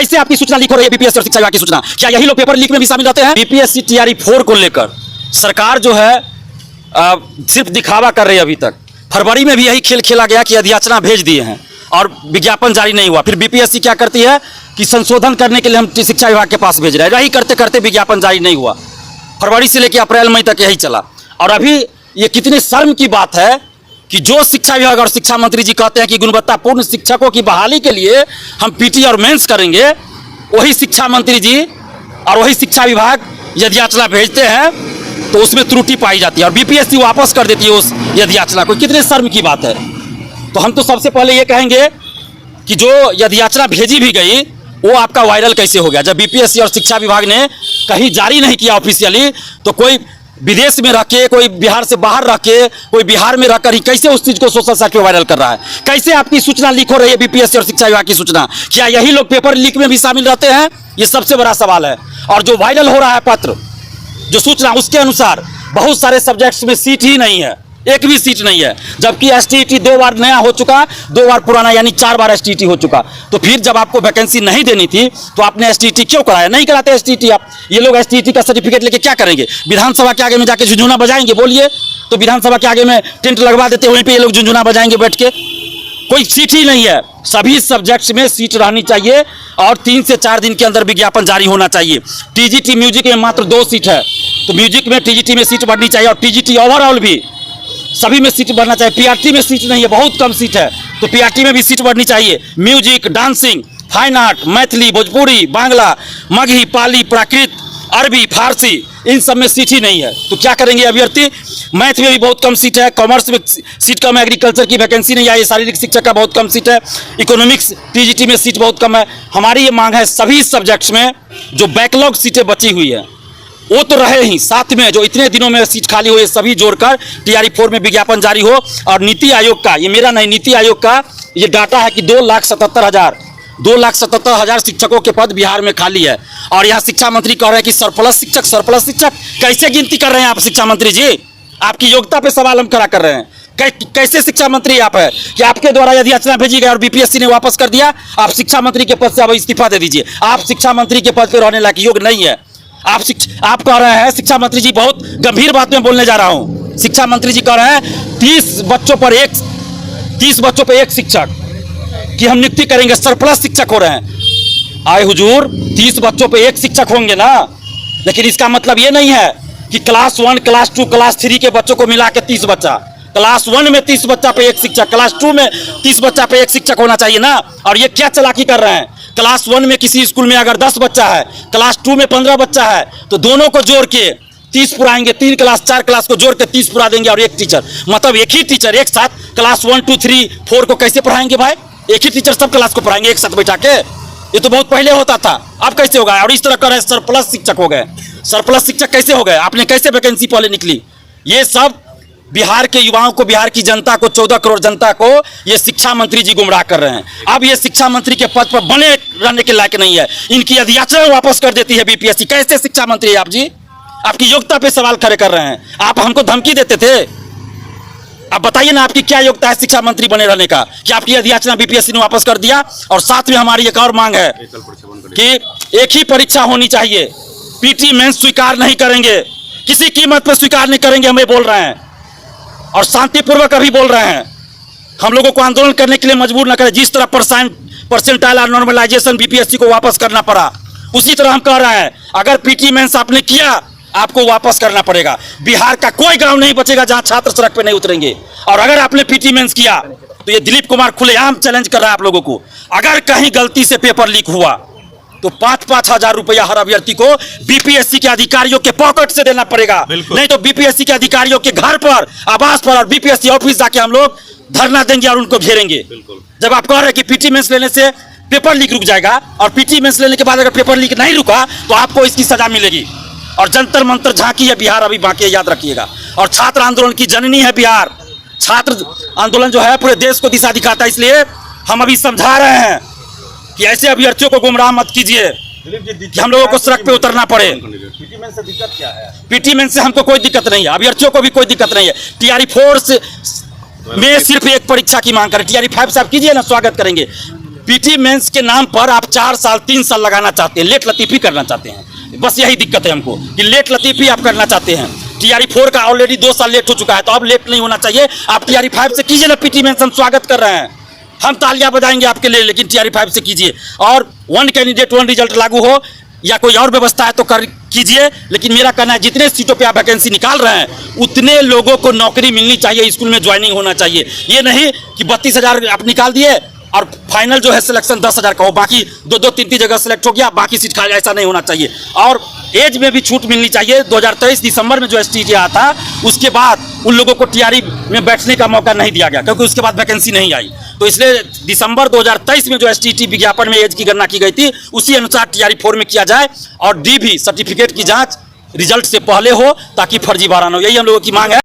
कैसे आपकी सूचना लीक हो रही है बीपीएससी और शिक्षा विभाग की सूचना? क्या यही लोग पेपर लीक में भी शामिल रहते हैं? बीपीएससी टीआरई 4 को लेकर सरकार जो है सिर्फ दिखावा कर रही है। अभी तक फरवरी में भी यही खेल खेला गया कि अधियाचना भेज दिए हैं और विज्ञापन जारी नहीं हुआ। फिर बीपीएससी क्या करती है कि संशोधन करने के लिए हम शिक्षा विभाग के पास भेज रहे हैं। यही करते करते विज्ञापन जारी नहीं हुआ। फरवरी से लेकर अप्रैल मई तक यही चला। और अभी ये कितनी शर्म की बात है कि जो शिक्षा विभाग और शिक्षा मंत्री जी कहते हैं कि गुणवत्तापूर्ण शिक्षकों की बहाली के लिए हम पीटी और मेंस करेंगे, वही शिक्षा मंत्री जी और वही शिक्षा विभाग यदि याचना भेजते हैं तो उसमें त्रुटि पाई जाती है और बीपीएससी वापस कर देती है उस यदि याचना को। कितने शर्म की बात है। तो हम तो सबसे पहले ये कहेंगे कि जो यदि याचना भेजी भी गई वो आपका वायरल कैसे हो गया? जब बीपीएससी और शिक्षा विभाग ने कहीं जारी नहीं किया ऑफिशियली, तो कोई विदेश में रह के, कोई बिहार से बाहर रह के, कोई बिहार में रहकर ही कैसे उस चीज को सोशल साइट पे वायरल कर रहा है? कैसे आपकी सूचना लीक हो रही है बीपीएससी और शिक्षा विभाग की सूचना? क्या यही लोग पेपर लीक में भी शामिल रहते हैं? ये सबसे बड़ा सवाल है। और जो वायरल हो रहा है पत्र, जो सूचना, उसके अनुसार बहुत सारे सब्जेक्ट्स में सीट ही नहीं है, एक भी सीट नहीं है, जबकि एसटीईटी 2 बार नया हो चुका, 2 बार पुराना, यानी 4 बार एसटीईटी हो चुका। तो फिर जब आपको वैकेंसी नहीं देनी थी तो आपने एसटीईटी क्यों कराया? नहीं कराते एसटीईटी आप। ये लोग एसटीईटी का सर्टिफिकेट लेके क्या करेंगे? विधानसभा के आगे में जाके झुंझुना बजाएंगे? बोलिए तो विधानसभा के आगे में टेंट लगवा देते, वहीं पे ये लोग झुंझुना बजाएंगे बैठ के। कोई सीट ही नहीं है। सभी सब्जेक्ट्स में सीट रहनी चाहिए और 3 से 4 दिन के अंदर विज्ञापन जारी होना चाहिए। टीजीटी म्यूजिक में मात्र 2 सीट है, तो म्यूजिक में टीजीटी में सीट बढ़नी चाहिए और टीजीटी ओवरऑल भी सभी में सीट बढ़ना चाहिए। पीआरटी में सीट नहीं है, बहुत कम सीट है, तो पीआरटी में भी सीट बढ़नी चाहिए। Music, dancing, fine art, Maithili, Bhojpuri, Bangla, Magahi, Pali, Prakrit, अरबी, फारसी, इन सब में सीट ही नहीं है। तो क्या करेंगे अभ्यर्थी? मैथ में भी बहुत कम सीट है, कॉमर्स में सीट कम है, एग्रीकल्चर की वैकेंसी नहीं आई, शारीरिक शिक्षा का बहुत कम सीट है, इकोनॉमिक्स टीजीटी में सीट बहुत कम है। हमारी ये मांग है सभी सब्जेक्ट्स में जो बैकलॉग सीटें बची हुई है वो तो रहे ही, साथ में जो इतने दिनों में सीट खाली हुई है सभी जोड़कर टीआरई 4 में विज्ञापन जारी हो। और नीति आयोग का, ये मेरा नहीं, नीति आयोग का ये डाटा है कि 2,77,000 शिक्षकों के पद बिहार में खाली है। और यहाँ शिक्षा मंत्री कह रहे हैं कि सरप्लस शिक्षक कैसे गिनती कर रहे हैं आप शिक्षा मंत्री जी? आपकी योग्यता पे सवाल हम खड़ा कर रहे हैं। कैसे शिक्षा मंत्री आप है कि आपके द्वारा यदि याचना भेजी गई और बीपीएससी ने वापस कर दिया, आप शिक्षा मंत्री के पद से अब इस्तीफा दे दीजिए। आप शिक्षा मंत्री के पद पर रहने लायक योग्य नहीं है। आप कह रहे हैं, शिक्षा मंत्री जी, बहुत गंभीर बात में बोलने जा रहा हूं। शिक्षा मंत्री जी कह रहे हैं 30 बच्चों पर एक शिक्षक कि हम नियुक्ति करेंगे, सरप्लस शिक्षक हो रहे हैं। आए हुजूर, 30 बच्चों पे एक शिक्षक होंगे ना, लेकिन इसका मतलब ये नहीं है कि क्लास 1, क्लास 2, क्लास 3 के बच्चों को मिला के 30 बच्चा, क्लास 1 में 30 बच्चा पे एक शिक्षक, क्लास 2 में 30 बच्चा पे एक शिक्षक होना चाहिए ना। और ये क्या चालाकी कर रहे हैं? क्लास 1 में किसी स्कूल में अगर 10 बच्चा है, क्लास 2 में 15 बच्चा है, तो दोनों को जोड़ के 30 पुराएंगे। 3 क्लास 4 क्लास को जोड़ के 30 पुरा देंगे और एक टीचर, मतलब एक ही टीचर एक साथ क्लास 1, 2, 3, 4 को कैसे पढ़ाएंगे भाई? एक ही टीचर सब क्लास को पढ़ाएंगे एक साथ बैठा के? ये तो बहुत पहले होता था, अब कैसे हो गया? और इस तरह कर रहे सरप्लस शिक्षक हो गए। सरप्लस शिक्षक कैसे हो गए? आपने कैसे वैकेंसी पहले निकली? ये सब बिहार के युवाओं को, बिहार की जनता को, 14 करोड़ जनता को ये शिक्षा मंत्री जी गुमराह कर रहे हैं। अब ये शिक्षा मंत्री के पद पर बने रहने के लायक नहीं है। इनकी यदि याचना वापस कर देती है बीपीएससी। कैसे शिक्षा मंत्री आप जी? आपकी योग्यता पे सवाल खड़े कर रहे हैं। आप हमको धमकी देते थे। अब बताइए ना, आपकी क्या योग्यता है शिक्षा मंत्री बने रहने का कि आपकी यदि याचना बीपीएससी ने वापस कर दिया? और साथ में हमारी एक और मांग है कि एक ही परीक्षा होनी चाहिए। पीटी मेंस स्वीकार नहीं करेंगे, किसी कीमत पर स्वीकार नहीं करेंगे, हमें बोल रहे हैं और शांतिपूर्वक अभी बोल रहे हैं। हम लोगों को आंदोलन करने के लिए मजबूर न करें। जिस तरह परसेंटाइल और नॉर्मलाइजेशन बीपीएससी को वापस करना पड़ा, उसी तरह हम कह रहे हैं अगर पीटी मेंस आपने किया, आपको वापस करना पड़ेगा। बिहार का कोई गांव नहीं बचेगा जहां छात्र सड़क पे नहीं उतरेंगे। और अगर आपने पीटी मेंस किया तो ये दिलीप कुमार खुलेआम चैलेंज कर रहा है आप लोगों को, अगर कहीं गलती से पेपर लीक हुआ तो 5-5 हजार रुपया हर अभ्यर्थी को बीपीएससी के अधिकारियों के पॉकेट से देना पड़ेगा। नहीं तो बीपीएससी के अधिकारियों के घर पर, आवास पर और बीपीएससी ऑफिस जाके हम लोग धरना देंगे और उनको घेरेंगे। जब आप कह रहे हैं कि पीटी मेंस लेने से पेपर लीक रुक जाएगा, और पीटी मेंस लेने के बाद अगर पेपर लीक नहीं रुका तो आपको इसकी सजा मिलेगी। और जंतर मंतर झांकी है बिहार अभी बाकी है, याद रखिएगा। और छात्र आंदोलन की जननी है बिहार। छात्र आंदोलन जो है पूरे देश को दिशा दिखाता है। इसलिए हम अभी समझा रहे हैं कि ऐसे अभ्यर्थियों को गुमराह मत कीजिए कि हम लोगों को सड़क पे उतरना पड़े। पीटी मेंस से दिक्कत क्या है? पीटी मेंस से हमको कोई दिक्कत नहीं है, अभ्यर्थियों को भी कोई दिक्कत नहीं है। टीआरई 4 में सिर्फ एक परीक्षा की मांग करें। टीआरई 5 से आप कीजिए ना, स्वागत करेंगे। पीटी मेंस के नाम पर आप 4 साल 3 साल लगाना चाहते हैं, लेट लतीफ़ी करना चाहते हैं। बस यही दिक्कत है हमको कि लेट लतीफ़ी आप करना चाहते हैं। टीआरई 4 का ऑलरेडी 2 साल लेट हो चुका है, तो अब लेट नहीं होना चाहिए। आप टीआरई 5 से कीजिए ना पीटी मेंस, हम स्वागत कर रहे हैं, हम तालियां बजाएंगे आपके लिए, लेकिन टीआरई 5 से कीजिए। और 1 कैंडिडेट 1 रिजल्ट लागू हो या कोई और व्यवस्था है तो कर कीजिए, लेकिन मेरा कहना है जितने सीटों पे आप वैकेंसी निकाल रहे हैं उतने लोगों को नौकरी मिलनी चाहिए, स्कूल में ज्वाइनिंग होना चाहिए। ये नहीं कि 32,000 आप निकाल दिए और फाइनल जो है सिलेक्शन 10,000 का हो, बाकी 2-2 3-3 जगह सेलेक्ट हो गया, बाकी सीट खाली, ऐसा नहीं होना चाहिए। और एज में भी छूट मिलनी चाहिए। 2023 दिसंबर में जो एसटीटी आया था उसके बाद उन लोगों को टीआरई में बैठने का मौका नहीं दिया गया, क्योंकि उसके बाद वैकेंसी नहीं आई। तो इसलिए दिसंबर 2023 में जो एसटीटी विज्ञापन में एज की गणना की गई थी उसी अनुसार टीआरई 4 में किया जाए, और डी भी सर्टिफिकेट की जाँच रिजल्ट से पहले हो ताकि फर्जीवाड़ा न हो। यही हम लोगों की मांग है।